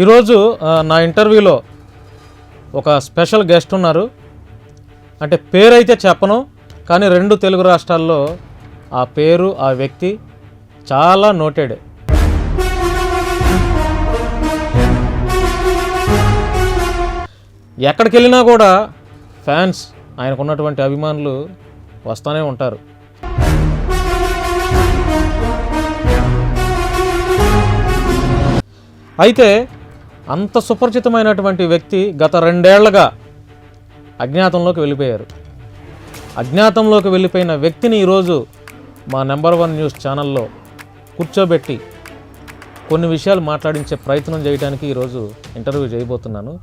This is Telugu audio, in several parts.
ఈరోజు నా ఇంటర్వ్యూలో ఒక స్పెషల్ గెస్ట్ ఉన్నారు. అంటే పేరైతే చెప్పను, కానీ 2 తెలుగు రాష్ట్రాల్లో ఆ పేరు ఆ వ్యక్తి చాలా నోటెడ్. ఎక్కడికి వెళ్ళినా కూడా ఫ్యాన్స్, ఆయనకున్నటువంటి అభిమానులు వస్తూనే ఉంటారు. అయితే అంత సుపరిచితమైనటువంటి వ్యక్తి గత 2 ఏళ్లుగా అజ్ఞాతంలోకి వెళ్ళిపోయారు. అజ్ఞాతంలోకి వెళ్ళిపోయిన వ్యక్తిని ఈరోజు మా నెంబర్ 1 న్యూస్ ఛానల్లో కూర్చోబెట్టి కొన్ని విషయాలు మాట్లాడించే ప్రయత్నం చేయడానికి ఈరోజు ఇంటర్వ్యూ చేయబోతున్నాను.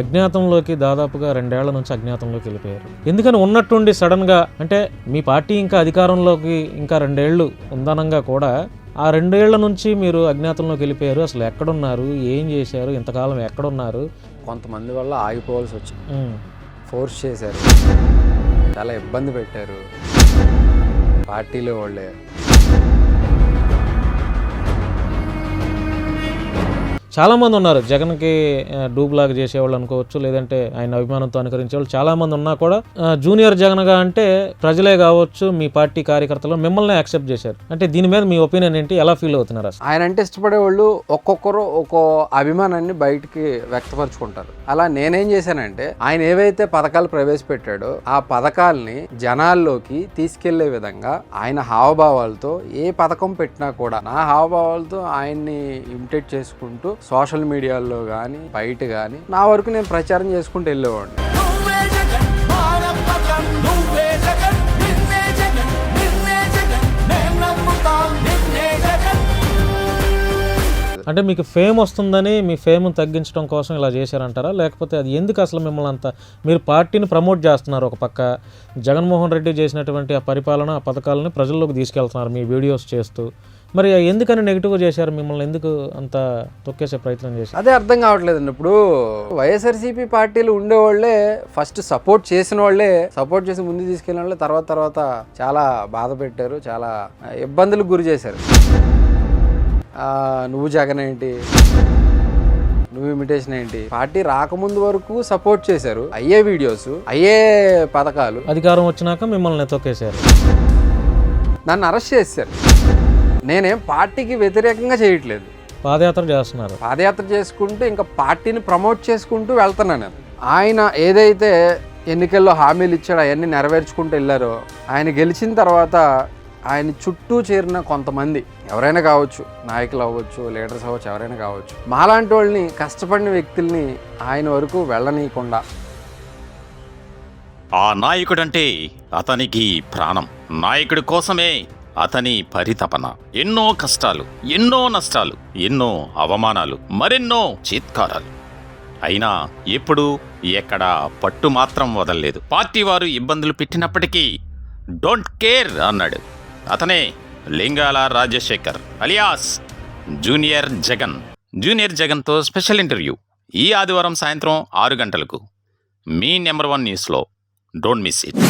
అజ్ఞాతంలోకి దాదాపుగా 2 ఏళ్ల నుంచి అజ్ఞాతంలోకి వెళ్ళిపోయారు. ఎందుకని ఉన్నట్టుండి సడన్గా, అంటే మీ పార్టీ ఇంకా అధికారంలోకి ఇంకా 2 ఏళ్ళు ఉందనంగా కూడా ఆ 2 ఏళ్ల నుంచి మీరు అజ్ఞాతంలోకి వెళ్ళిపోయారు. అసలు ఎక్కడున్నారు, ఏం చేశారు, ఇంతకాలం ఎక్కడున్నారు? కొంతమంది వల్ల ఆగిపోవాల్సి వచ్చింది, ఫోర్స్ చేశారు, చాలా ఇబ్బంది పెట్టారు పార్టీలో వాళ్ళే. చాలామంది ఉన్నారు జగన్కి డూబ్లాగా చేసేవాళ్ళు అనుకోవచ్చు, లేదంటే ఆయన అభిమానంతో అనుకరించేవాళ్ళు చాలామంది ఉన్నా కూడా జూనియర్ జగన్గా అంటే ప్రజలే కావచ్చు, మీ పార్టీ కార్యకర్తలు మిమ్మల్ని యాక్సెప్ట్ చేశారు. అంటే దీని మీద మీ ఒపీనియన్ ఏంటి, ఎలా ఫీల్ అవుతున్నారు? అసలు ఆయన అంటే ఇష్టపడే వాళ్ళు ఒక్కొక్కరు ఒక్కో అభిమానాన్ని బయటికి వ్యక్తపరుచుకుంటారు. అలా నేనేం చేశానంటే, ఆయన ఏవైతే పథకాలు ప్రవేశపెట్టాడో ఆ పథకాలని జనాల్లోకి తీసుకెళ్లే విధంగా ఆయన హావభావాలతో ఏ పథకం పెట్టినా కూడా నా హావభావాలతో ఆయన్ని ఇమిటేట్ చేసుకుంటూ సోషల్ మీడియాలో కానీ బయట కానీ నా వరకు నేను ప్రచారం చేసుకుంటూ వెళ్ళేవాడిని. అంటే మీకు ఫేమ్ వస్తుందని మీ ఫేమ్ తగ్గించడం కోసం ఇలా చేశారంటారా, లేకపోతే అది ఎందుకు అసలు మిమ్మల్ని అంత, మీరు పార్టీని ప్రమోట్ చేస్తున్నారు, ఒక పక్క జగన్మోహన్ రెడ్డి చేసినటువంటి ఆ పరిపాలన ఆ పథకాలని ప్రజల్లోకి తీసుకెళ్తున్నారు మీ వీడియోస్ చేస్తూ, మరి ఎందుకని నెగిటివ్గా చేశారు, మిమ్మల్ని ఎందుకు అంత తొక్కేసే ప్రయత్నం చేశారు? అదే అర్థం కావట్లేదండి. ఇప్పుడు వైఎస్ఆర్సీపీ పార్టీలు ఉండేవాళ్లే ఫస్ట్ సపోర్ట్ చేసిన వాళ్ళే, సపోర్ట్ చేసి ముందు తీసుకెళ్ళిన వాళ్ళే తర్వాత చాలా బాధ పెట్టారు, చాలా ఇబ్బందులకు గురి చేశారు. నువ్వు జగన్ ఏంటి, నువ్వు ఇమిటేషన్ ఏంటి, పార్టీ రాకముందు వరకు సపోర్ట్ చేశారు, అయ్యే వీడియోస్, అయ్యే పథకాలు, అధికారం వచ్చినాక మిమ్మల్ని తొక్కేశారు, నన్ను అరెస్ట్ చేశారు. నేనేం పార్టీకి వ్యతిరేకంగా చేయట్లేదు, పాదయాత్ర చేస్తున్నారు, పాదయాత్ర చేసుకుంటూ ఇంకా పార్టీని ప్రమోట్ చేసుకుంటూ వెళ్తున్నాను. ఆయన ఏదైతే ఎన్నికల్లో హామీలు ఇచ్చాడో అవన్నీ నెరవేర్చుకుంటూ వెళ్ళారో, ఆయన గెలిచిన తర్వాత ఆయన చుట్టూ చేరిన కొంతమంది, ఎవరైనా కావచ్చు, నాయకులు అవ్వచ్చు, లీడర్స్ అవ్వచ్చు, ఎవరైనా కావచ్చు, మాలాంటి వాళ్ళని, కష్టపడిన వ్యక్తుల్ని ఆయన వరకు వెళ్ళనీయకుండా. ఆ నాయకుడంటే అతనికి ప్రాణం, నాయకుడి కోసమే అతని పరితపన. ఎన్నో కష్టాలు, ఎన్నో నష్టాలు, ఎన్నో అవమానాలు, మరెన్నో చీత్కారాలు. అయినా ఎప్పుడు ఎక్కడ పట్టు మాత్రం వదలలేదు. పార్టీ వారు ఇబ్బందులు పెట్టినప్పటికీ డోంట్ కేర్ అన్నాడు. అతనే Lingala Rajasekhar alias junior Jagan. Junior జగన్తో స్పెషల్ ఇంటర్వ్యూ ఈ ఆదివారం సాయంత్రం 6 గంటలకు మీ నెంబర్ 1 న్యూస్లో. Don't miss it.